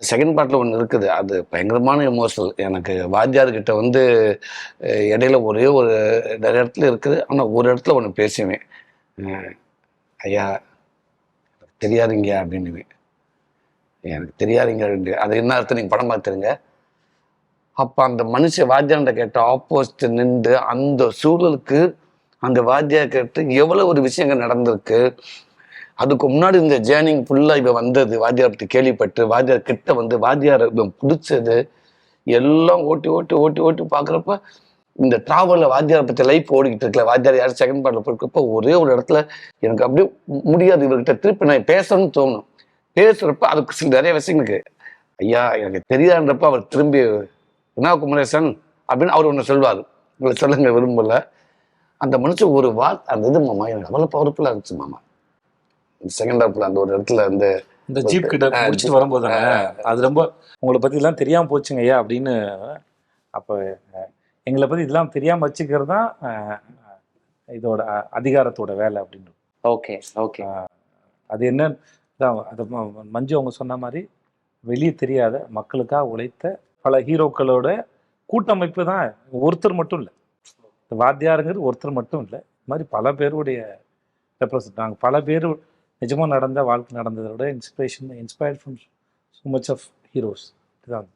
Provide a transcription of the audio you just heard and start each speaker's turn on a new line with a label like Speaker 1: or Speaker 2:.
Speaker 1: Second பார்ட்ல ஒண்ணு இருக்குது. அது பயங்கரமான எமோஷனல். எனக்கு வாத்தியார்கிட்ட வந்து இடையில ஒரே ஒரு நிறைய இடத்துல இருக்குது. ஆனா ஒரு இடத்துல ஒண்ணு பேசுவேன். அ "ஐயா தெரியாதுங்கய்யா" அப்படின்னுவேன். "எனக்கு தெரியாதுங்க" அப்படின்ட்டு. அது என்ன அர்த்தம் நீங்க படம் பார்த்துருங்க. அப்ப அந்த மனுஷன் வாத்தியார்ட்ட கேட்ட ஆப்போசிட் நின்று அந்த சூழலுக்கு அந்த வாத்தியார் கேட்டு எவ்வளவு ஒரு விஷயங்கள் நடந்திருக்கு. அதுக்கு முன்னாடி இந்த ஜேர்னிங் ஃபுல்லா இவ வந்தது, வாத்தியார் பத்தி கேள்விப்பட்டு, வாத்தியார் கிட்ட வந்து வாத்தியார இவன் புடிச்சது, எல்லாம் ஓட்டி, ஓட்டி, ஓட்டி, ஓட்டி பார்க்குறப்ப, இந்த டிராவல்ல வாத்தியார பத்தி லைஃப் ஓடிக்கிட்டு இருக்குல்ல, வாத்தியார் யாரும் செகண்ட் பார்ட்ல போயிருக்கப்ப, ஒரே ஒரு இடத்துல எனக்கு அப்படியே முடியாது இவர்கிட்ட திருப்பி நான் பேசணும்னு தோணும். பேசுறப்ப அதுக்கு சில நிறைய விஷயங்கள் இருக்கு. ஐயா எனக்கு தெரியாதுன்றப்ப அவர் திரும்பி, "என்ன குமரேசன்?" அப்படின்னு அவர் ஒண்ணு சொல்வாரு. உங்களுக்கு சொல்லுங்க விரும்பல. அந்த மனுஷன் ஒரு அந்த இது மாமா எனக்கு அவ்வளவு பவர்ஃபுல்லா இருந்துச்சு மாமா. செகண்ட் ஹாஃப்ல அந்த ஒரு இடத்துல வந்து
Speaker 2: இந்த ஜீப் கிட்ட முடிச்சுட்டு வரும்போது தானே அது ரொம்ப உங்களை பத்தி இதெல்லாம் தெரியாம போச்சுங்க ஐயா அப்படின்னு. அப்ப எங்களை பத்தி இதெல்லாம் தெரியாம வச்சுக்கிறது தான் இதோட அதிகாரத்தோட வேலை அப்படின்னு.
Speaker 3: Okay okay.
Speaker 2: அது என்ன அது மஞ்சு அவங்க சொன்ன மாதிரி வெளியே தெரியாத மக்களுக்காக உழைத்த பல ஹீரோக்களோட கூட்டமைப்பு தான். ஒருத்தர் மட்டும் இல்லை, வாத்தியாருங்கிறது ஒருத்தர் மட்டும் இல்லை, இது மாதிரி பல பேருடைய ரெப்ரசன்ட். நாங்கள் பல பேர் நிஜமாக நடந்த வாழ்க்கை நடந்ததை விட inspired from so much of heroes. இதுதான்.